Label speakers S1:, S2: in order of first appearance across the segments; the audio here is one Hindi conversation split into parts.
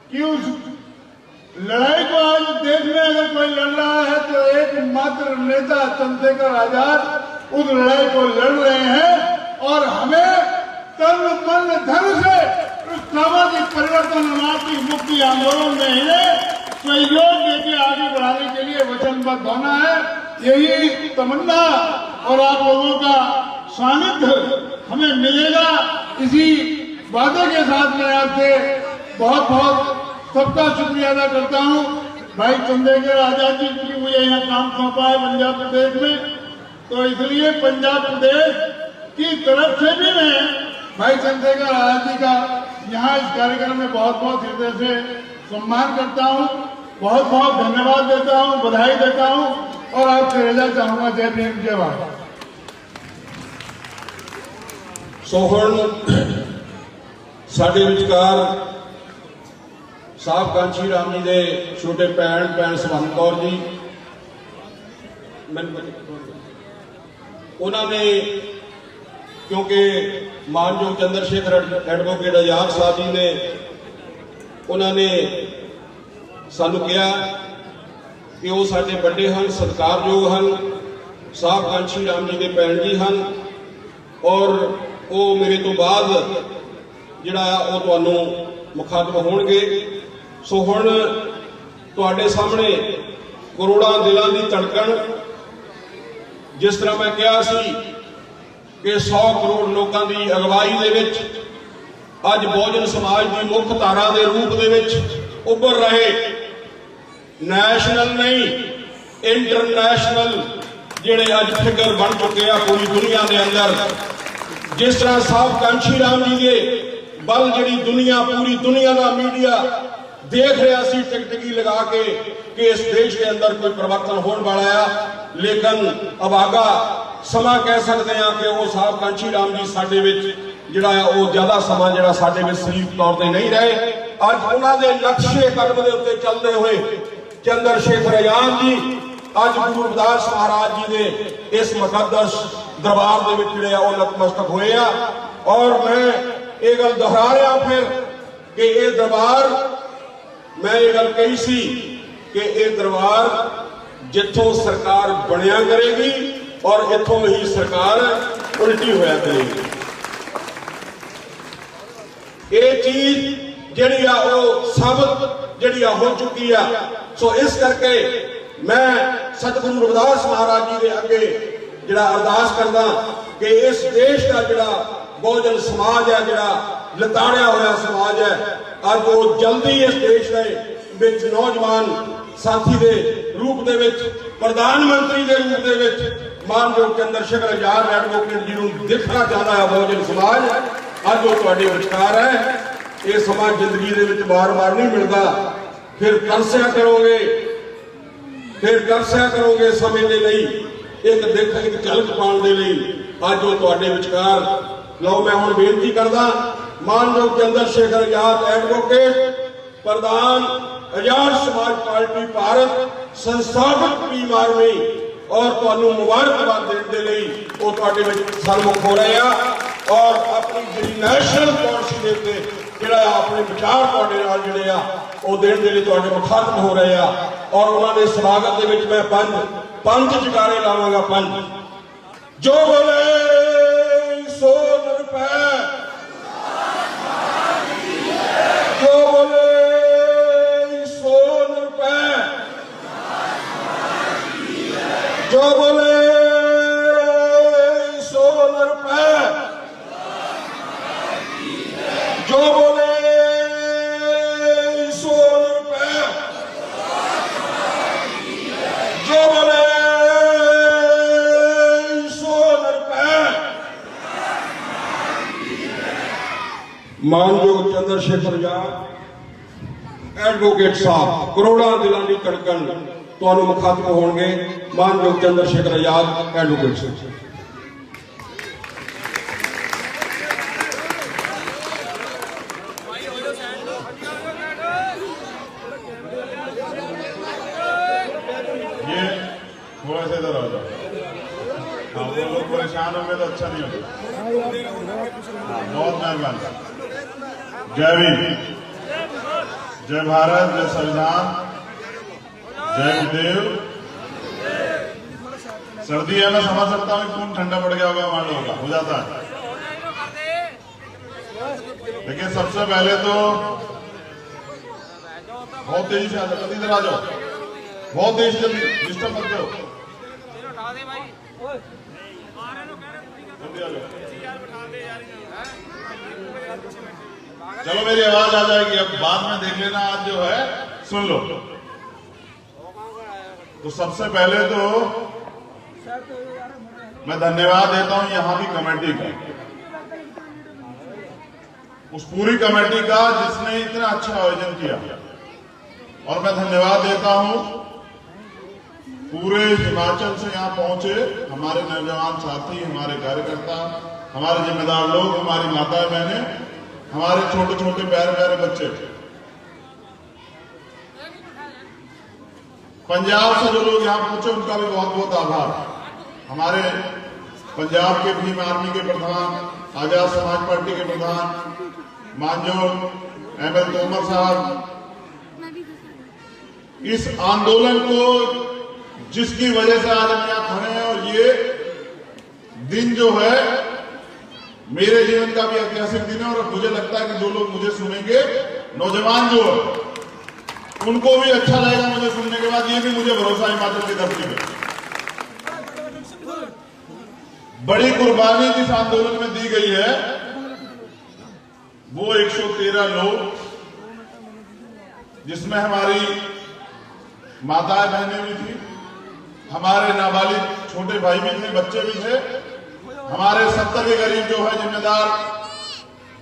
S1: कि उस लड़ाई को आज देश में अगर कोई लड़ रहा है तो एकमात्र नेता चंद्रशेखर आजाद उस लड़ाई को लड़ रहे हैं और हमें तन मन धन से उस सामाजिक परिवर्तन और आर्थिक मुक्ति आंदोलन में इन्हें सहयोग देके आगे बढ़ाने के लिए वचनबद्ध होना है। यही तमन्ना और आप लोगों का सानिध्य हमें मिलेगा। इसी वादे के साथ मैं आपसे बहुत बहुत सबका शुक्रिया अदा करता हूँ। भाई चंद्रशेखर आजाद जी की मुझे यहाँ काम सौंपा है पंजाब प्रदेश में, तो इसलिए पंजाब प्रदेश की तरफ से भी मैं भाई चंद्रशेखर आजाद जी का यहाँ इस कार्यक्रम में बहुत बहुत हृदय से सम्मान करता हूँ, बहुत बहुत धन्यवाद देता हूँ, बधाई देता हूँ और आपसे रजा चाहूंगा। जय भीम, जय भारत।
S2: सो हुण साडे विचकार साहब कांची राम जी के छोटे भैन सवर्ण कौर जी, उन्होंने क्योंकि मानयोग चंद्रशेखर एडवोकेट आजाद साहब जी ने उन्होंने सानू कहा कि वो साडे बड़े हैं, सत्कारयोग हैं, साहब कांची राम जी के भैन जी हैं और वो मेरे तो बाद जिहड़ा वो तुहानू मुखातब होणगे। सो हुण तुहाडे सामने करोड़ां दिलां दी धड़कन, जिस तरह मैं कहा सी कि 100 करोड़ लोगों की अगवाई दे विच अज बहुजन समाज की मुख्य धारा के रूप दे विच उभर रहे नैशनल नहीं इंटरनैशनल जिहड़े अज फिगर बन चुके हैं पूरी दुनिया के अंदर। जिस तरह साहब कांची राम जी के बल जिहड़ी दुनिया पूरी दुनिया का मीडिया देख रहा सी टिकटिकी लगा के कि इस देश के अंदर कोई परिवर्तन होने वाला है, लेकिन अभागा समा कह सकते हैं कि वो साहब कांची राम जी साडे विच जिहड़ा वो ज्यादा समा जिहड़ा साडे विच सलीक तौर पर नहीं रहे। अज उन्होंने नक्शे कदम के उत्ते चलते हुए चंद्रशेखर आजाद जी अज गुरु रविदास महाराज जी के इस मुकद्दस दरबार के विच जिहड़े वो नतमस्तक होए आ। और मैं ये गल दोहरा रहा फिर कि ये दरबार, मैं ये गल कही सी कि ये दरबार जिथों सरकार बनिया करेगी और इथों ही सरकार उल्टी होया करेगी। ये चीज जिहड़ी आ वो साबित जिहड़ी आ हो चुकी है। सो इस करके मैं सतगुरु रविदास महाराज जी के अगे जिहड़ा अरदास करदा कि इस देश का जिहड़ा बहुजन समाज है, जिहड़ा लताड़िया होया समाज है, अज वो जल्दी इस देश के विच नौजवान साथी के रूप दे विच प्रधानमंत्री के रूप दे विच मानयोग चंद्रशेखर आजाद एडवोकेट जी को देखना चाहता है बहुजन समाज। अज वो तुहाडे विचकार है। ये समा जिंदगी दे विच बार बार नहीं मिलता, फिर तरसिया करोगे, फिर तरसिया करोगे समय के लिए एक देख एक झलक पाने के लिए। अज वो तुहाडे विचकार लो मैं हुण बेनती करदा मानयोग चंद्रशेखर आजाद एडवोकेट प्रधान आजाद समाज पार्टी भारत संस्थापक टीम आर्मी और तुहानू मुबारकबाद देने के लिए वो तुहाडे विच सन्मुख हो रहे हैं और अपनी जी नैशनल पॉलिसी दे के जिहड़ा अपने विचार तुहाडे नाल जिहड़े आ वो देने के लिए तुहाडे मुखातब हो रहे हैं। और उन्होंने स्वागत के विच मैं पंज जकारे लावांगा। पंज जो बोले सो रुपए, जो बोले सो रुपए, जो बोले सो रुपए, जो बोले सो रुपए, जो बोले सो रुपए। मानयोग चंद्रशेखर आजाद एडवोकेट साहब करोड़ों दिलों की धड़कन तुहानू मुखातब होणगे। मानयोग चंद्रशेखर आजाद एडवोकेट साहब।
S1: ये थोड़ा सा इधर आ जाओ। हाँ, वो लोग परेशान होंगे तो अच्छा नहीं होगा। बहुत मेहरबानी। जय भीम, जय भारत, जय संविधान, जय गुरुदेव। सर्दी है, मैं समझ सकता हूँ खून ठंडा पड़ गया होगा, मान होगा, हो जाता है। लेकिन सबसे पहले तो बहुत तेजी से आ जाओ, इधर आ जाओ, बहुत तेजी से, डिस्टर्ब मत करो, जल्दी आ जाओ। चलो मेरी आवाज आ जाएगी, अब बाद में देख लेना, आज जो है सुन लो। तो सबसे पहले तो मैं धन्यवाद देता हूं यहां की कमेटी का, उस पूरी कमेटी का जिसने इतना अच्छा आयोजन किया। और मैं धन्यवाद देता हूं पूरे हिमाचल से यहां पहुंचे हमारे नौजवान साथी, हमारे कार्यकर्ता, हमारे जिम्मेदार लोग, हमारी माताएं बहनें, हमारे छोटे छोटे प्यारे प्यारे बच्चे। पंजाब से जो लोग यहां पहुंचे उनका भी बहुत बहुत आभार। हमारे पंजाब के भीम आर्मी के प्रधान, आजाद समाज पार्टी के प्रधान मानजोग अहमद तोमर साहब, इस आंदोलन को जिसकी वजह से आज हम यहां खड़े हैं, और ये दिन जो है मेरे जीवन का भी ऐतिहासिक दिन है। और मुझे लगता है कि जो लोग मुझे सुनेंगे, नौजवान जो है उनको भी अच्छा लगेगा मुझे सुनने के बाद। ये भी मुझे भरोसा हिमाचल की धरती पे बड़ी कुर्बानी जिस आंदोलन में दी गई है, वो 113 लोग, जिसमें हमारी माताएं बहनें भी थी, हमारे नाबालिग छोटे भाई भी थे, बच्चे भी थे, हमारे 70 के करीब जो है जिम्मेदार,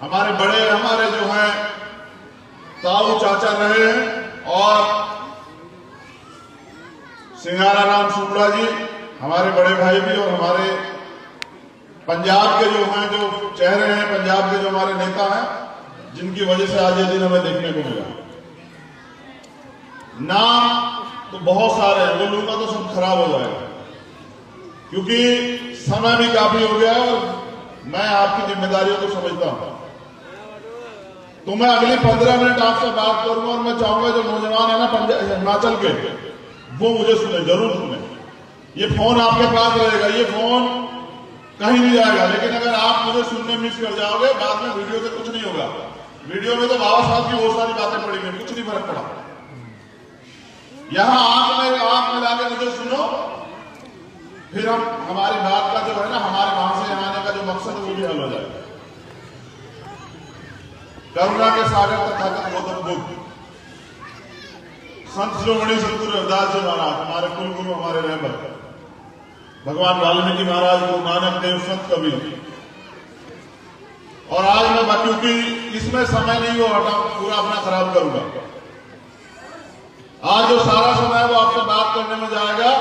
S1: हमारे बड़े, हमारे जो हैं ताऊ चाचा रहे हैं, और सिंगाराराम शुक्ला जी हमारे बड़े भाई भी, और हमारे पंजाब के जो हैं, जो चेहरे हैं पंजाब के, जो हमारे नेता हैं, जिनकी वजह से आज ये दिन हमें देखने को मिला। नाम तो बहुत सारे हैं, वो लूंगा तो सब खराब हो जाएगा, क्योंकि समय भी काफी हो गया है और मैं आपकी जिम्मेदारियों को समझता हूं। तो मैं अगली 15 मिनट आपसे बात करूंगा, और मैं चाहूंगा जो नौजवान है ना हिमाचल के, वो मुझे सुने, जरूर सुने। ये फोन आपके पास रहेगा, ये फोन कहीं नहीं जाएगा, लेकिन अगर आप मुझे सुनने मिस कर जाओगे, बाद में वीडियो से कुछ नहीं होगा। वीडियो में तो बाबा साहब की बहुत सारी बातें पड़ी हुई, कुछ नहीं फर्क पड़ा। यहां आंख में लाके मुझे सुनो, फिर हम हमारी बात का जो है ना, हमारे वहां से आने का जो मकसद है वो भी हल हो जाएगा। करुणा के सागर तथागत गौतम बुद्ध, संत शिरोमणि सतगुरु रविदास जी महाराज, हमारे कुल गुरु, हमारे रहबर, भगवान वाल्मीकि महाराज, गुरु नानक देव, संत कबीर। और आज मैं, क्योंकि इसमें समय नहीं हो हटा, पूरा अपना खराब करूंगा। आज जो सारा समय वो आपसे बात करने में जाएगा,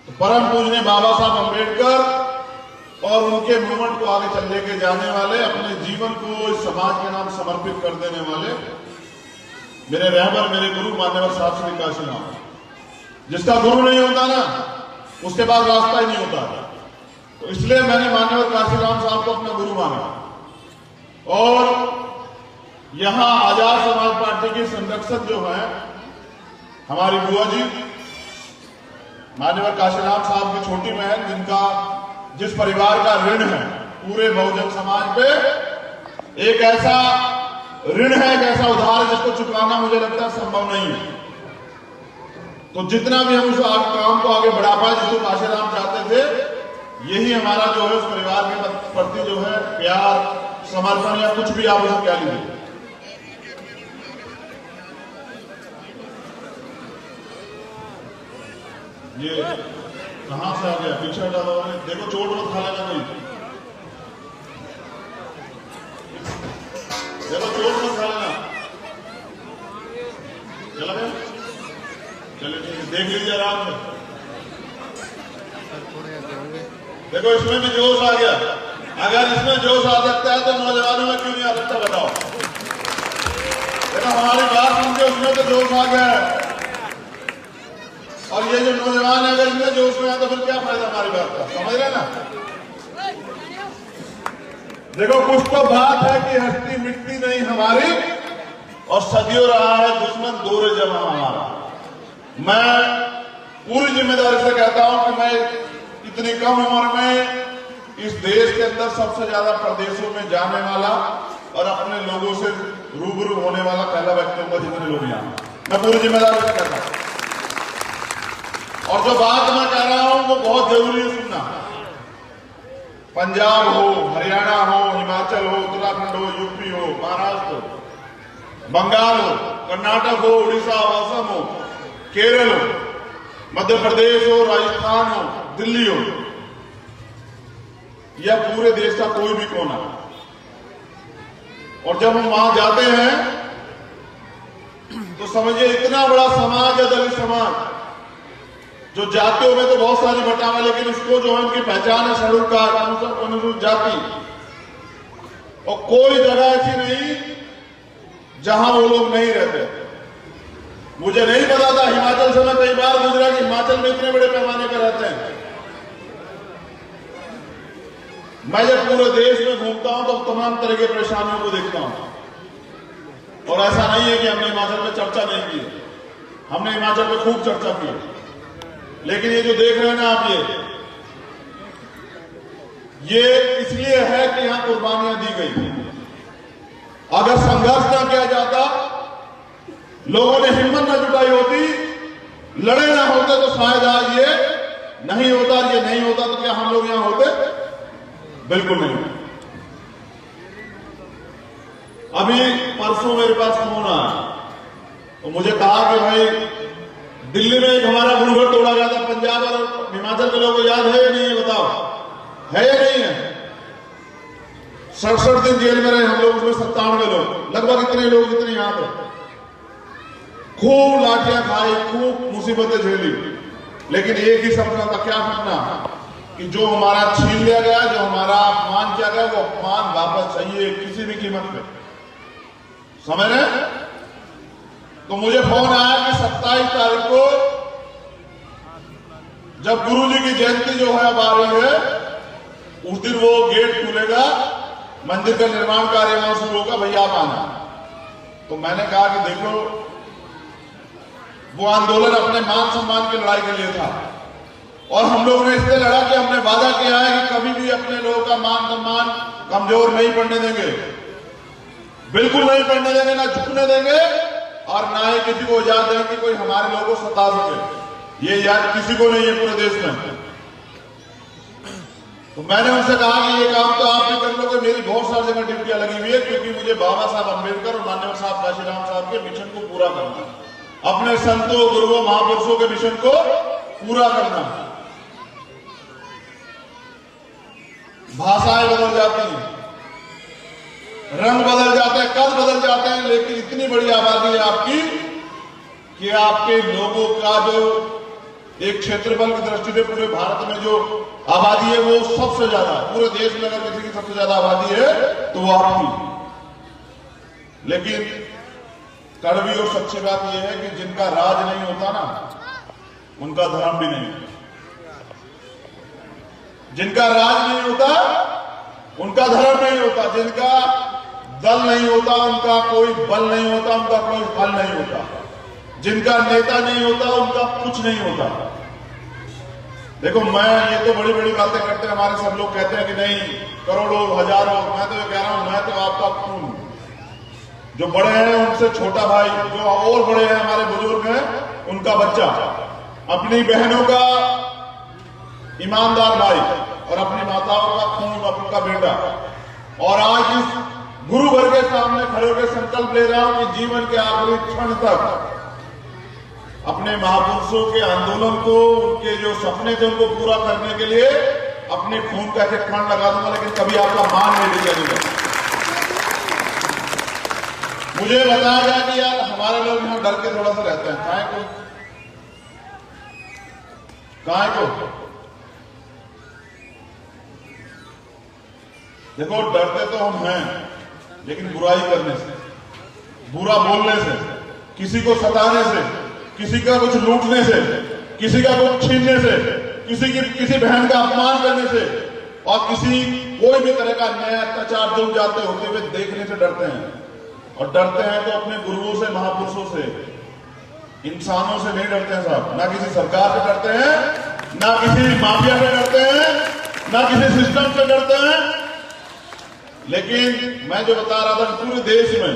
S1: तो परम पूजनीय बाबा साहब अम्बेडकर और उनके मूवमेंट को आगे चल लेके जाने वाले, अपने जीवन को इस समाज के नाम समर्पित कर देने वाले मेरे रहबर, मेरे गुरु मान्यवर साहब श्री काशीराम। जिसका गुरु नहीं होता ना, उसके बाद रास्ता ही नहीं होता। तो इसलिए मैंने मान्यवर काशीराम साहब को अपना गुरु माना। और यहां आजाद समाज पार्टी की संरक्षक जो है हमारी बुआ जी, मान्यवर काशीराम साहब की छोटी बहन, जिस परिवार का ऋण है पूरे बहुजन समाज पे, एक ऐसा ऋण है, एक ऐसा उधार जिसको चुकाना मुझे लगता है संभव नहीं है। तो जितना भी हम उस काम को आगे बढ़ा पाए जिसको काशीराम चाहते थे, यही हमारा जो है उस परिवार के प्रति जो है प्यार, समर्पण, या कुछ भी आप उसे क्या लीजिए। ये कहां से आ गया, पीछे डाला हुआ है, देखो चोट मत खा लेना कोई, देखो चोट मत खा लेना। चला गया, चलिए ठीक है, देख लीजिए आराम से। देखो इसमें भी जोश आ गया, अगर इसमें जोश आ सकता है तो नौजवानों में क्यों नहीं आ सकता बताओ। देखो हमारी बात सुन के उसमें तो जोश आ गया है, और ये जो नौजवान है अगर इनमें जोश में आया तो फिर क्या फायदा हमारी बात का, समझ रहे ना। देखो कुछ तो बात है कि हस्ती मिटती नहीं हमारी, और सदियों रहा है दुश्मन दौरे जमा हमारा। मैं पूरी जिम्मेदारी से कहता हूं कि मैं इतनी कम उम्र में इस देश के अंदर सबसे ज्यादा प्रदेशों में जाने वाला और अपने लोगों से रूबरू होने वाला पहला व्यक्ति होगा जितने लोग यहाँ, मैं पूरी जिम्मेदारी से कहता हूं। और जो बात मैं कह रहा हूं वो बहुत जरूरी है सुनना। पंजाब हो, हरियाणा हो, हिमाचल हो, उत्तराखंड हो, यूपी हो, महाराष्ट्र हो, बंगाल हो, कर्नाटक हो, उड़ीसा हो, असम हो, केरल हो, मध्य प्रदेश हो, राजस्थान हो, दिल्ली हो, या पूरे देश का कोई भी कोना। और जब हम वहां जाते हैं तो समझिए इतना बड़ा समाज है दलित समाज, जो जातियों में तो बहुत सारी बटावा, लेकिन उसको जो है उनकी पहचान है शेड्यूल कास्ट, अनुसूचित जाति। और कोई जगह ऐसी नहीं जहां वो लोग नहीं रहते। मुझे नहीं पता था, हिमाचल से मैं कई बार गुजरा कि हिमाचल में इतने बड़े पैमाने पर रहते हैं। मैं जब पूरे देश में घूमता हूं तो तमाम तरह की परेशानियों को देखता हूं। और ऐसा नहीं है कि हमने हिमाचल में चर्चा नहीं की, हमने हिमाचल में खूब चर्चा की। लेकिन ये जो देख रहे हैं ना आप, ये इसलिए है कि यहां कुर्बानियां दी गई। अगर संघर्ष न किया जाता, लोगों ने हिम्मत न जुटाई होती, लड़े ना होते, तो शायद आज ये नहीं होता। ये नहीं होता तो क्या हम लोग यहां होते? बिल्कुल नहीं। अभी परसों मेरे पास फोन आया तो मुझे कहा कि भाई दिल्ली में एक हमारा गुरुघर तोड़ा गया था। पंजाब और हिमाचल के लोगों को याद है या नहीं है? बताओ, है या नहीं है? 67 दिन जेल में रहे हम लोग, उसमें 97 लोग, लगभग इतने लोग जितने यहां थे। खूब लाठियां खाई, खूब मुसीबतें झेली, लेकिन एक ही सपना था। क्या सपना? कि जो हमारा छीन लिया गया, जो हमारा अपमान किया गया, वो अपमान वापस चाहिए किसी भी कीमत पे। समझ रहे? तो मुझे फोन आया कि 27 तारीख को जब गुरुजी की जयंती जो है अब आ रही है, उस दिन वो गेट खुलेगा, मंदिर का निर्माण कार्य वहां शुरू होगा, भैया आप आना। तो मैंने कहा कि देखो, वो आंदोलन अपने मान सम्मान की लड़ाई के लिए था और हम लोगों ने इसलिए लड़ा कि हमने वादा किया है कि कभी भी अपने लोगों का मान सम्मान कमजोर नहीं पड़ने देंगे, बिल्कुल नहीं पड़ने देंगे, ना झुकने देंगे और ना ही किसी को इजाजत देंगे कि कोई हमारे लोगों को सता सके। ये याद किसी को नहीं है पूरे देश में। तो मैंने उनसे कहा कि ये काम तो आप भी कर लोगे, मेरी बहुत सारी जगह ड्यूटियां लगी हुई है, क्योंकि मुझे बाबा साहब अम्बेडकर और माननीय साहब काशीराम साहब के मिशन को पूरा करना है, अपने संतों, गुरुओं, महापुरुषों के मिशन को पूरा करना है। भाषाएं बदल जाती हैं, रंग बदल जाते हैं, कद बदल जाते हैं, लेकिन इतनी बड़ी आबादी है आपकी कि आपके लोगों का जो एक क्षेत्रफल की दृष्टि से पूरे भारत में जो आबादी है वो सबसे ज्यादा है। पूरे देश में अगर किसी की सबसे ज्यादा आबादी है तो वो आपकी। लेकिन कड़वी और सच्ची बात यह है कि जिनका राज नहीं होता ना, उनका धर्म भी नहीं। जिनका राज नहीं होता उनका धर्म नहीं होता, जिनका दल नहीं होता उनका कोई बल नहीं होता, उनका कोई फल नहीं होता, जिनका नेता नहीं होता उनका कुछ नहीं होता। देखो, मैं ये तो बड़ी बड़ी बातें करते हैं, हमारे सब लोग कहते हैं कि नहीं करोड़ों हजारों, मैं तो ये कह रहा हूं, मैं तो आपका खून, जो बड़े हैं उनसे छोटा भाई, जो और बड़े हैं हमारे बुजुर्ग हैं उनका बच्चा, अपनी बहनों का ईमानदार भाई और अपनी माताओं का खून, अपना बेटा। और आज इस गुरु घर के सामने खड़े होकर संकल्प ले रहा हूं कि जीवन के आखिरी क्षण तक अपने महापुरुषों के आंदोलन को, उनके जो सपने थे उनको पूरा करने के लिए अपने खून का एक कण लगा दूंगा, लेकिन कभी आपका मान नहीं बिगड़ेगा। मुझे बताया गया कि यार हमारे लोग यहां डर के थोड़ा सा रहते हैं। काहे को देखो, डरते तो हम हैं, लेकिन बुराई करने से, बुरा बोलने से, किसी को सताने से, किसी का कुछ लूटने से, किसी का कुछ छीनने से, किसी बहन का अपमान करने से और कोई भी तरह का अन्याय, अत्याचार, जुल्म जाते होते हुए देखने से डरते हैं।
S3: और डरते हैं तो अपने गुरुओं से, महापुरुषों से, इंसानों से नहीं डरते हैं साहब। ना किसी सरकार से डरते हैं, ना किसी माफिया से डरते हैं, ना किसी सिस्टम से डरते हैं। लेकिन मैं जो बता रहा था, पूरे देश में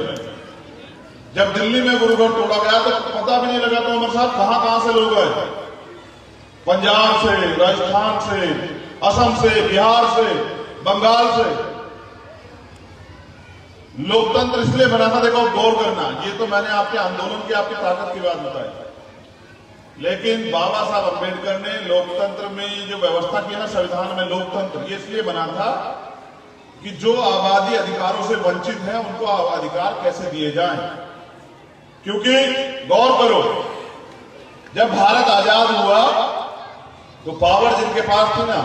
S3: जब दिल्ली में गुरुघर तोड़ा गया तो पता भी नहीं लगा तो उमर साहब कहां से लोग आए, पंजाब से, राजस्थान से, असम से, बिहार से, बंगाल से। लोकतंत्र इसलिए बना था, देखो गौर करना, ये तो मैंने आपके आंदोलन की, आपकी ताकत की बात बताई, लेकिन बाबा साहब अम्बेडकर ने लोकतंत्र में जो व्यवस्था की ना, संविधान में लोकतंत्र, ये इसलिए बना था कि जो आबादी अधिकारों से वंचित है उनको अधिकार कैसे दिए जाएं। क्योंकि गौर करो, जब भारत आजाद हुआ तो पावर जिनके पास थी ना,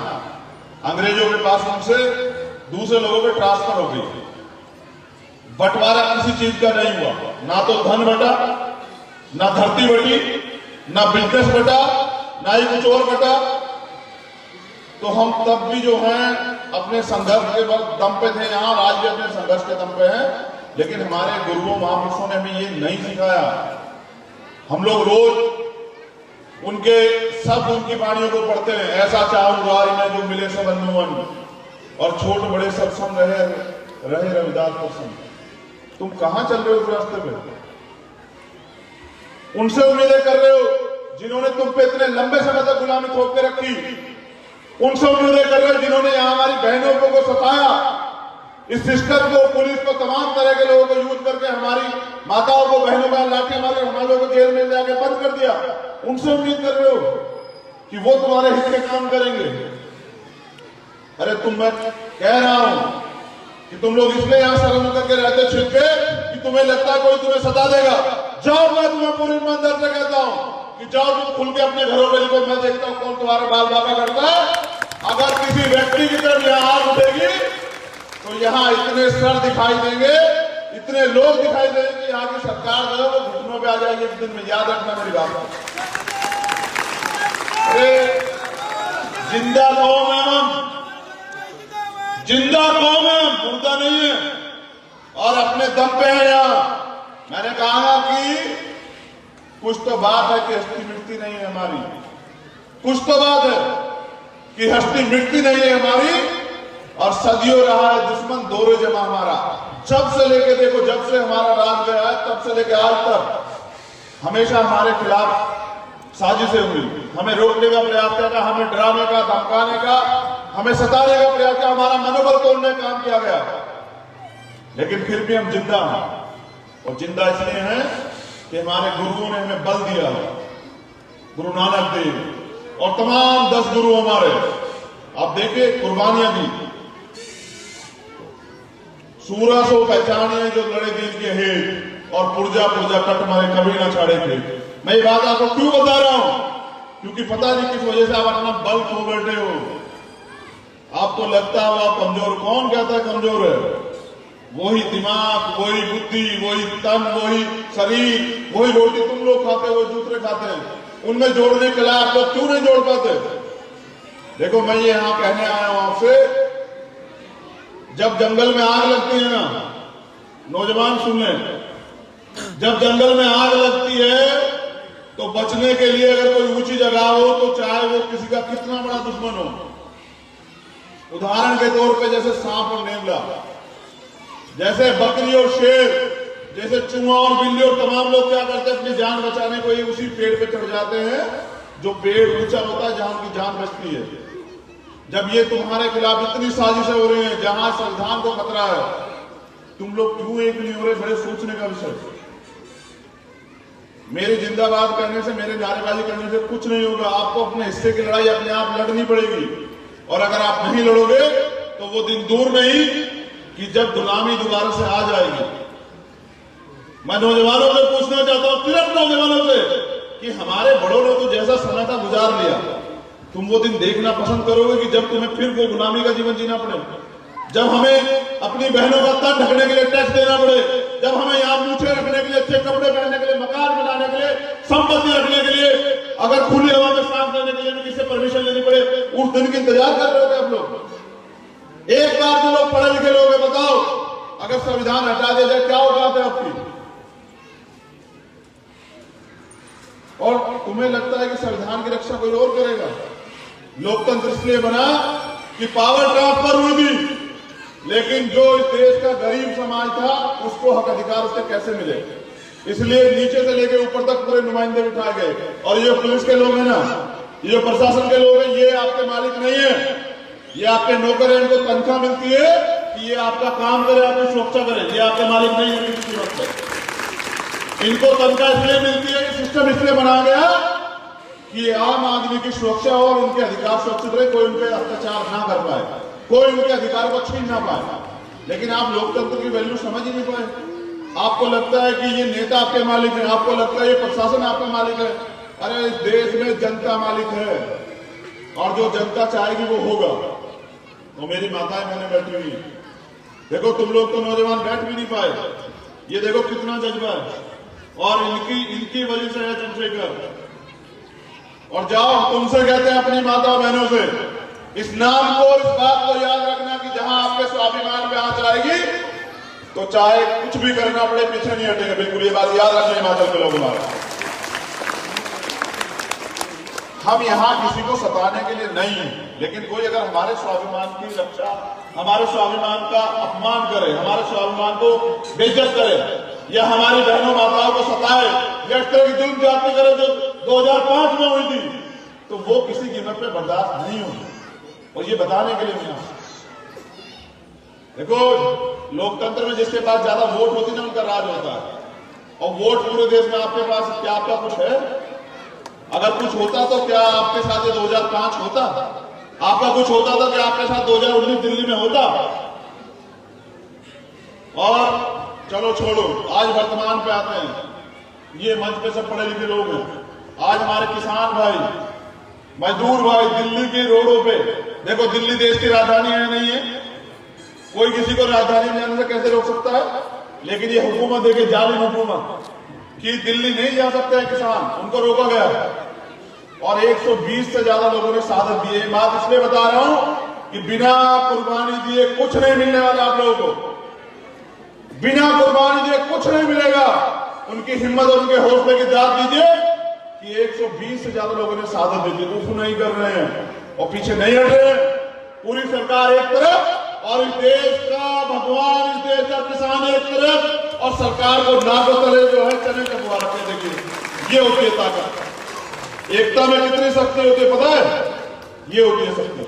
S3: अंग्रेजों के पास, उनसे दूसरे लोगों पे ट्रांसफर हो गई। बंटवारा किसी चीज का नहीं हुआ, ना तो धन बटा, ना धरती बटी, ना बिजनेस बटा, ना ही कुछ और बटा। तो हम तब भी जो है अपने संघर्ष के दम पे थे, यहां आज भी अपने संघर्ष के दम पे हैं। लेकिन हमारे गुरुओं, महापुरुषों ने हमें ये नहीं सिखाया। हम लोग रोज उनकी वाणियों को पढ़ते हैं, ऐसा चाहूं राय में जो मिले सब अनुवन, और छोट बड़े सब संग रहे रविदास प्रसन्न। तुम कहां चल रहे हो उस रास्ते पे? उनसे उम्मीदें कर रहे हो जिन्होंने तुम पे इतने लंबे समय तक गुलामी थोप के रखी। उनसे उम्मीदें कर रहे हो जिन्होंने यहां हमारी बहनों को सताया, इस सिस्टम को, पुलिस को, तमाम तरह के लोगों को यूज करके हमारी माताओं को, बहनों का लाठी मारे, हमारे लोगों को जेल में जाके बंद कर दिया। उनसे उम्मीद कर रहे हो कि वो तुम्हारे हित के काम करेंगे। अरे मैं कह रहा हूं कि तुम लोग इसलिए यहां शर्म करके रहते छिप के कि तुम्हें लगता है कोई तुम्हें सता देगा। जाओ, मैं तुम्हें पूरी ईमानदारी से कहता हूं कि जाओ, तुम खुल के अपने घरों में लिखो, मैं देखता हूं कौन तुम्हारा बाल बाका करता है। अगर किसी व्यक्ति की तरफ यहां आग उठेगी तो यहां इतने सर दिखाई देंगे, इतने लोग दिखाई देंगे कि यहाँ की सरकार जो है वो घुटनों पे आ जाएगी एक दिन में। याद रखना मेरी बात। अरे जिंदा कौम है हम, जिंदा कौम है, मुर्दा नहीं है, और अपने दम पे है यहाँ। मैंने कहा कि कुछ तो बात है कि हस्ती मिटती नहीं है हमारी, कुछ तो बात है कि हस्ती मिटती नहीं है हमारी, और सदियों रहा है दुश्मन दौरे जमा हमारा। जब से लेके देखो, जब से हमारा राज गया है, तब से लेके आज तक हमेशा हमारे खिलाफ साजिशें हुई, हमें रोकने का प्रयास किया, हमें डराने का, धमकाने का, हमें सताने का प्रयास किया, हमारा मनोबल तोड़ने का काम किया गया। लेकिन फिर भी हम जिंदा हैं, और जिंदा इसलिए हैं कि हमारे गुरुओं ने हमें बल दिया। गुरु नानक देव और तमाम 10 गुरु हमारे, आप देखिए कुर्बानियां दी। सूरा सो पहचानिए जो लड़े दीन के हेत, और पुर्जा पुर्जा कट मारे कभी ना छाड़े थे। मैं ये बात आपको क्यों बता रहा हूं? क्योंकि पता नहीं किस वजह से आप अपना बल खो बैठे हो। आपको लगता है आप कमजोर। कौन कहता है कमजोर है? वही दिमाग, वही बुद्धि, वही तन, वही शरीर, वही रोटी तुम लोग खाते हो, दूसरे खाते हैं। उनमें जोड़ने के लिए आप लोग क्यों नहीं जोड़ पाते? देखो, मैं ये यहां कहने आया हूं आपसे, जब जंगल में आग लगती है ना, नौजवान सुन लें, जब जंगल में आग लगती है तो बचने के लिए अगर कोई ऊंची जगह हो तो चाहे वो किसी का कितना बड़ा दुश्मन हो, उदाहरण के तौर पे जैसे सांप और नेवला, जैसे बकरी और शेर, जैसे चूहा और बिल्ली, और तमाम लोग क्या करते हैं अपनी जान बचाने को ये उसी पेड़ पे चढ़ जाते हैं जो पेड़ ऊंचा होता है, जहां उनकी जान बचती है। जब ये तुम्हारे खिलाफ इतनी साजिशें हो रही हैं, जहां संविधान को खतरा है, तुम लोग क्यों एक नहीं हो रहे? बड़े सोचने का विषय। मेरी जिंदाबाद करने से, मेरे नारेबाजी करने से कुछ नहीं होगा। आपको अपने हिस्से की लड़ाई अपने आप लड़नी पड़ेगी, और अगर आप नहीं लड़ोगे तो वो दिन दूर नहीं कि जब गुलामी दोबारा से आ जाएगी। मैं नौजवानों से पूछना चाहता हूं, सिर्फ नौजवानों से, कि हमारे बड़ों ने तो जैसा समय था गुजार लिया, तुम वो दिन देखना पसंद करोगे कि जब तुम्हें फिर वो गुलामी का जीवन जीना पड़े, जब हमें अपनी बहनों का तन ढकने के लिए टैक्स देना पड़े, जब हमें यहाँ मूछे रखने के लिए, अच्छे कपड़े पहनने के लिए, मकान बनाने के लिए, संपत्ति रखने के लिए, अगर खुली हवा में सांस लेने के लिए भी किससे परमिशन लेनी पड़े, उस दिन की इंतजार कर रहे हो आप लोग? एक बार जो लोग पढ़े लिखे लोग, बताओ, अगर संविधान हटा दिया जाए क्या होगा बात है आपकी। और तुम्हें लगता है कि संविधान की रक्षा कोई और करेगा? लोकतंत्र इसलिए बना कि पावर ट्रांसफर हुई थी, लेकिन जो इस देश का गरीब समाज था उसको हक अधिकार उससे कैसे मिले, इसलिए नीचे से लेकर ऊपर तक पूरे नुमाइंदे बिठाए गए। और ये पुलिस के लोग हैं ना, ये जो प्रशासन के लोग हैं, ये आपके मालिक नहीं है, ये आपके नौकर हैं। इनको तनख्वाह मिलती है कि ये आपका काम करे, आपकी सुरक्षा करे, ये आपके मालिक नहीं है किसी वक्त पे। इनको तनख्वाह इसलिए मिलती है कि सिस्टम इसलिए बनाया गया कि आम आदमी की सुरक्षा और उनके अधिकार सुरक्षित रहे, कोई उनपे अत्याचार ना कर पाए, कोई उनके अधिकार को छीन ना पाए। लेकिन आप लोकतंत्र की वैल्यू समझ ही नहीं पाए। आपको लगता है कि ये नेता आपके मालिक है, आपको लगता है ये प्रशासन आपका मालिक है। अरे इस देश में जनता मालिक है, और जो जनता चाहेगी वो होगा। तो मेरी माताएं मैंने बैठी हुई, देखो तुम लोग तो नौजवान बैठ भी नहीं पाए, ये देखो कितना जज्बा है, और इनकी वजह से है चंद्रशेखर। और जाओ तुमसे कहते हैं अपनी माता बहनों से, इस नाम को, इस बात को याद रखना कि जहां आपके स्वाभिमान पे आंच आएगी तो चाहे कुछ भी करना पड़े पीछे नहीं हटेंगे। बिल्कुल ये बात याद रखना हिमाचल के लोग। हम यहां किसी को सताने के लिए नहीं है, लेकिन कोई अगर हमारे स्वाभिमान की रक्षा, हमारे स्वाभिमान का अपमान करे, हमारे स्वाभिमान को बेइज्जत करे, या हमारी बहनों माताओं को सताए, या इस तरह की जुल्म ज्यादती करे जो 2005 में हुई थी, तो वो किसी कीमत पे बर्दाश्त नहीं होगी। और ये बताने के लिए मैं, देखो लोकतंत्र में जिसके पास ज्यादा वोट होती है ना उनका राज होता है, और वोट पूरे देश में आपके पास, क्या आपका कुछ है? अगर कुछ होता तो क्या आपके साथ ये 2005 होता? आपका कुछ होता तो क्या आपके साथ 2019 दिल्ली में होता? और चलो छोड़ो, आज वर्तमान पे आते हैं। ये मंच पे सब पढ़े लिखे लोग हैं। आज हमारे किसान भाई, मजदूर भाई दिल्ली के रोडों पे, देखो दिल्ली देश की राजधानी है नहीं है, कोई किसी को राजधानी में जाने से कैसे रोक सकता है? लेकिन ये हुकूमत देखिए, जालिम हुकूमत, कि दिल्ली नहीं जा सकते हैं किसान, उनको रोका गया। और 120 से ज्यादा लोगों ने शहादत दी है। बात इसलिए बता रहा हूं कि बिना कुर्बानी दिए कुछ नहीं मिलने वाला आप लोगों को, बिना कुर्बानी दिए कुछ नहीं मिलेगा। उनकी हिम्मत और उनके हौसले की दाद दीजिए कि 120 से ज्यादा लोगों ने शहादत दी थी, उफ नहीं कर रहे हैं और पीछे नहीं हट रहे हैं। पूरी सरकार एक तरफ और इस देश का भगवान, इस देश का किसान एक तरफ, और सरकार को नाको तले जो है चने कटवा रखे। देखिए ये होती है ताकत। एकता में कितनी शक्ति होती है पता है? ये होती है शक्ति।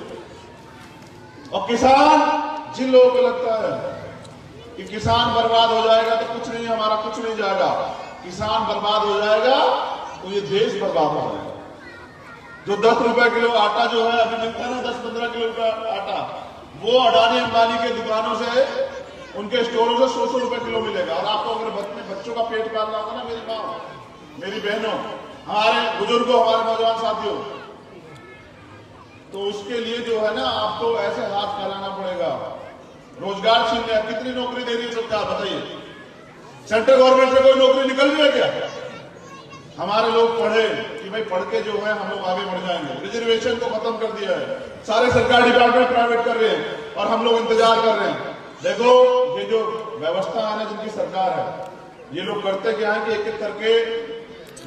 S3: और किसान, जिन लोगों को लगता है कि किसान बर्बाद हो जाएगा तो कुछ नहीं, हमारा कुछ नहीं जाएगा, किसान बर्बाद हो जाएगा तो ये देश बर्बाद हो जाएगा। जो 10 रुपए किलो आटा जो है अभी मिलता है ना, 10-15 किलो का आटा, वो अडानी अंबानी के दुकानों से, उनके स्टोरों से 100 रुपए किलो मिलेगा। और आपको अगर बच्चों का पेट पालना होगा ना, मेरी माँ, मेरी बहनों, हमारे बुजुर्गों, हमारे नौजवान साथियों, तो उसके लिए जो है ना आपको ऐसे हाथ फैलाना पड़ेगा। रोजगार छीनने, कितनी नौकरी दे रही है सरकार बताइए? सेंट्रल गवर्नमेंट से कोई नौकरी निकल रही है क्या? हमारे लोग पढ़े कि भाई पढ़ के जो है हम लोग आगे बढ़ जाएंगे। रिजर्वेशन को खत्म कर दिया है, सारे सरकारी डिपार्टमेंट प्राइवेट कर रहे हैं और हम लोग इंतजार कर रहे हैं। देखो ये जो व्यवस्था है ना, जिनकी सरकार है, ये लोग करते क्या है कि एक एक करके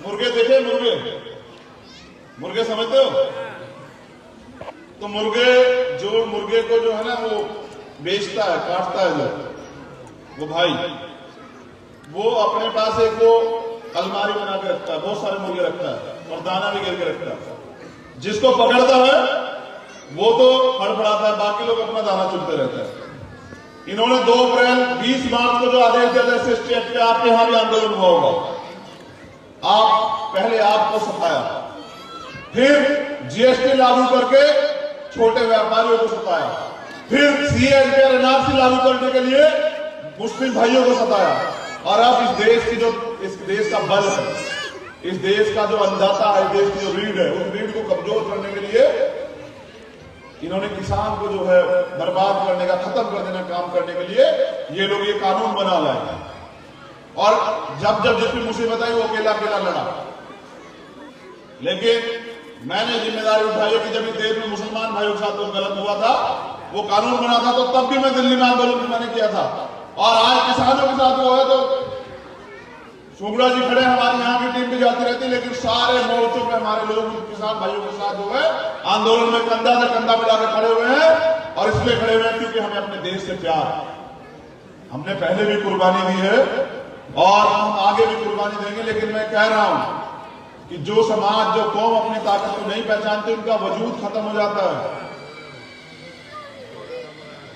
S3: मुर्गे देखे, मुर्गे समझते हो? तो मुर्गे को जो है ना वो बेचता है, काटता है जो वो भाई, वो अपने पास एक वो अलमारी बना के रखता है, बहुत सारे मुर्गे रखता है और दाना भी गिर के रखता है। जिसको पकड़ता है वो तो फड़फड़ाता है, बाकी लोग अपना दाना चुनते रहते हैं। इन्होंने 2 अप्रैल 20 मार्च को जो आदेश दिया था SST एक्ट पे, आपके यहां भी आंदोलन हुआ होगा। पहले आपको सताया, फिर GST लागू करके छोटे व्यापारियों को सताया, फिर CA NRC लागू करने के लिए मुस्लिम भाइयों को सताया, और अब इस देश का बल है, इस देश का जो अन्नदाता है, इस देश की जो रीढ़ है, उस रीढ़ को कमजोर करने के लिए इन्होंने किसान को जो है बर्बाद करने का, खत्म कर देने का काम करने के लिए ये लोग ये कानून बना लाए। और जब जिसमें मुसीबत आई वो अकेला लड़ा। लेकिन मैंने जिम्मेदारी उठाई कि जब इस देश में मुसलमान भाइयों के साथ कुछ गलत हुआ था, वो कानून बना था, तो तब भी मैं दिल्ली में आंदोलन मैंने किया था। और आज किसानों के साथ हुआ है तो शुक्ला जी खड़े, हमारे यहाँ की टीम भी जाती रहती, लेकिन सारे मोर्चों पे हमारे लोग किसान भाइयों के साथ जो है आंदोलन में कंधा से कंधा मिलाकर खड़े हुए हैं। और इसलिए खड़े हुए हैं क्योंकि हमें अपने देश से प्यार है। हमने पहले भी कुर्बानी दी है और हम आगे भी कुर्बानी देंगे। लेकिन मैं कह रहा हूं कि जो समाज, जो कौम अपनी ताकत को नहीं पहचानती, उनका वजूद खत्म हो जाता है।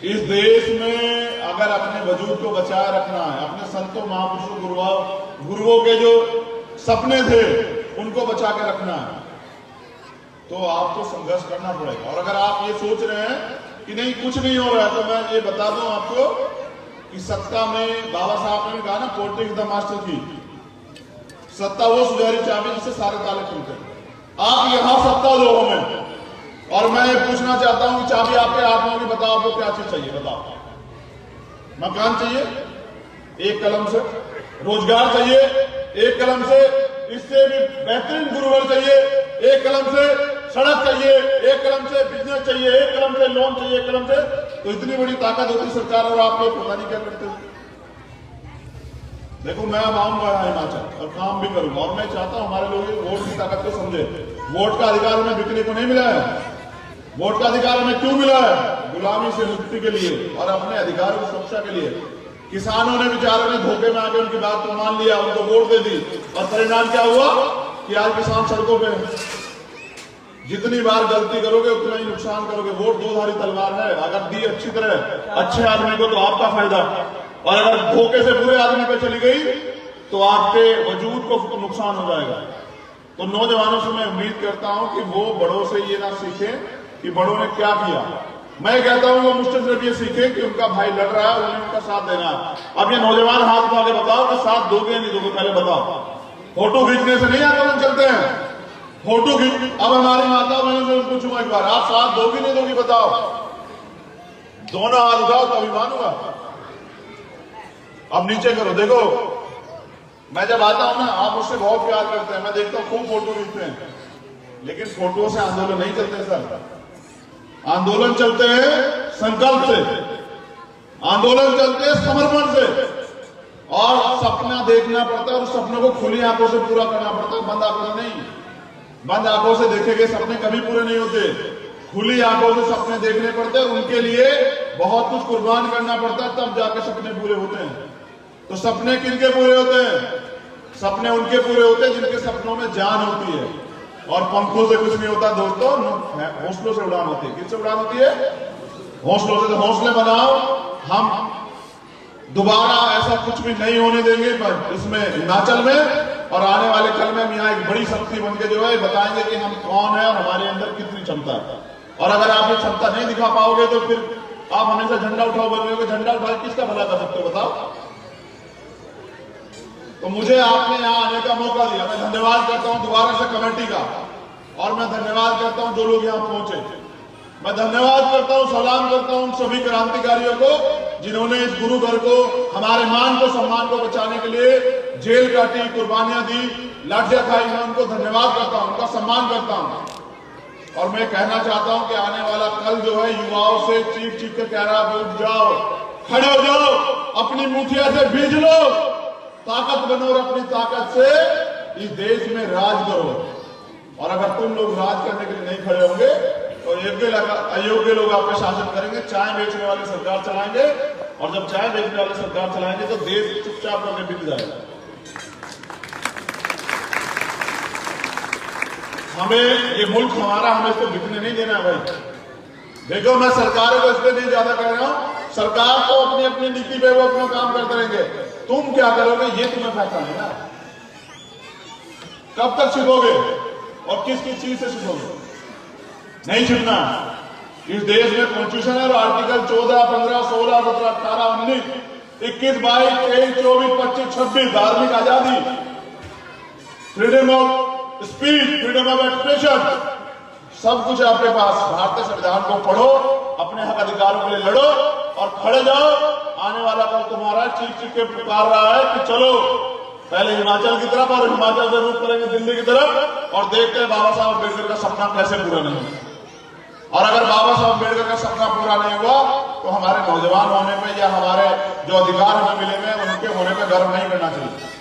S3: इस देश में अगर अपने वजूद को बचाए रखना है, अपने संतों, महापुरुषों, गुरुओं के जो सपने थे उनको बचा के रखना है, तो आपको संघर्ष करना पड़ेगा। और अगर आप ये सोच रहे हैं कि नहीं कुछ नहीं हो रहा है, तो मैं ये बता दूं आपको कि सत्ता में बाबा साहब ने कहा ना, पॉलिटिक्स द मास्टर की, सत्ता वो सुनहरी चाबी जिससे सारे ताले खुलते हैं। आप यहां सत्ता दो हमें, और मैं ये पूछना चाहता हूं कि चाबी आपके हाथ में, बताओ आपको क्या चीज चाहिए, बताओ। मकान चाहिए, एक कलम से रोजगार चाहिए, एक कलम से इससे भी बेहतरीन गुरुवर चाहिए, एक कलम से सड़क चाहिए, एक कलम से बिजनेस चाहिए, एक कलम से लोन चाहिए, एक कलम से। तो इतनी बड़ी ताकत होती सरकार और आप लोग पता नहीं क्या करते हो। देखो, मैं अब आऊंगा हिमाचल और काम भी करूंगा, और मैं चाहता हूं हमारे लोग वोट की ताकत को समझे। वोट का अधिकार हमें बिकने को नहीं मिला है। वोट का अधिकार हमें क्यों मिला है? गुलामी से मुक्ति के लिए और अपने अधिकारों की सुरक्षा के लिए। किसानों ने, बेचारों ने धोखे में आके उनकी बात को मान लिया, उनको वोट दे दी, और परिणाम क्या हुआ कि आज किसान सड़कों पे हैं। जितनी बार गलती करोगे उतना ही नुकसान करोगे। वोट दो धारी तलवार है, अगर दी अच्छी तरह अच्छे आदमी को तो आपका फायदा, और अगर धोखे से बुरे आदमी पे चली गई तो आपके वजूद को नुकसान हो जाएगा। तो नौजवानों से मैं उम्मीद करता हूं कि वो बड़ों से ये ना सीखें कि बड़ों ने क्या किया। मैं कहता हूं वो मुझसे सिर्फ ये सीखे कि उनका भाई लड़ रहा है, उन्हें उनका साथ देना है। अब ये नौजवान हाथ को आगे बताओ कि साथ दोगे या नहीं दोगे, पहले बताओ। फोटो खींचने से नहीं आंदोलन चलते हैं, फोटो खींच। अब हमारी माता बहनों से पूछूंगा एक बार, आप साथ दोगी नहीं दोगी, बताओ। दोनों हाथ उठाओ तो अभिमान हुआ। अब नीचे करो। देखो, मैं जब आता हूं ना, आप मुझसे बहुत प्यार करते हैं, मैं देखता हूं खूब फोटो खींचते हैं, लेकिन फोटो से आंदोलन नहीं चलते सर। आंदोलन चलते हैं संकल्प से, आंदोलन चलते हैं समर्पण से, और सपना देखना पड़ता है, और सपनों को खुली आंखों से पूरा करना पड़ता है, बंद आंखों से नहीं। बंद आंखों से देखे गए सपने कभी पूरे नहीं होते, खुली आंखों से सपने देखने पड़ते हैं, उनके लिए बहुत कुछ कुर्बान करना पड़ता है, तब जाके सपने पूरे होते हैं। तो सपने किनके पूरे होते हैं? सपने उनके पूरे होते हैं जिनके सपनों में जान होती है, और पंखों से कुछ नहीं होता दोस्तों, हौसलों से उड़ान होती है। किससे उड़ान होती है? हौसलों से। तो हौसले बनाओ, हम दोबारा ऐसा कुछ भी नहीं होने देंगे इसमें हिमाचल में। और आने वाले कल में हम यहाँ एक बड़ी शक्ति बनके जो है बताएंगे कि हम कौन है और हमारे अंदर कितनी क्षमता है। और अगर आप ये क्षमता नहीं दिखा पाओगे तो फिर आप हमेशा झंडा उठाओ बन रहे हो। झंडा उठा किसका भला कर सकते हो, बताओ। तो मुझे आपने यहाँ आने का मौका दिया, मैं धन्यवाद करता हूं दोबारा से कमेटी का, और मैं धन्यवाद करता हूं जो लोग यहाँ पहुंचे। मैं धन्यवाद करता हूं, सलाम करता हूं सभी क्रांतिकारियों को जिन्होंने इस गुरु घर को, हमारे मान को, सम्मान को बचाने के लिए जेल काटी, कुर्बानियां दी, लाठियां खाई। मैं उनको धन्यवाद करता हूं, उनका सम्मान करता हूं। और मैं कहना चाहता हूं कि आने वाला कल जो है युवाओं से चीख चीख कर कह रहा है, उठ जाओ, खड़े हो जाओ, अपनी मुठिया से बीज लो, ताकत बनो, और अपनी ताकत से इस देश में राज करो। और अगर तुम लोग राज करने के लिए नहीं खड़े होंगे तो अयोग्य लोग आपका शासन करेंगे। चाय बेचने वाले सरकार चलाएंगे, और जब चाय बेचने वाले सरकार चलाएंगे तो देश चुपचाप होकर बिक जाएगा। हमें ये मुल्क हमारा, हमें इसको बिकने नहीं देना भाई। देखो, मैं सरकारों को इसलिए नहीं ज्यादा कह रहा हूं, सरकार तो अपनी अपनी नीति पे वो अपना काम करते रहेंगे, तुम क्या करोगे ये तुम्हें फैसला है ना। कब तक छिपोगे और किस किस चीज से छिपोगे? नहीं छिपना। इस देश में कॉन्स्टिट्यूशन है, आर्टिकल 14, 15, 16, 17, 18, 19, 21, 22, 23, 24, 25, 26 धार्मिक आजादी, freedom of speech, freedom of expression, सब कुछ आपके पास। भारतीय संविधान को पढ़ो, अपने हक अधिकारों के लिए लड़ो और खड़े जाओ। आने वाला कल तुम्हारा चीख चीख के पुकार रहा है कि चलो पहले हिमाचल की तरफ, और हिमाचल से रुख करेंगे दिल्ली की तरफ, और देखते हैं बाबा साहब अम्बेडकर का सपना कैसे पूरा नहीं होता। और अगर बाबा साहब अम्बेडकर का सपना पूरा नहीं हुआ तो हमारे नौजवान होने पे या हमारे जो अधिकार हमें मिले हुए उनके होने पे गर्व नहीं करना चाहिए।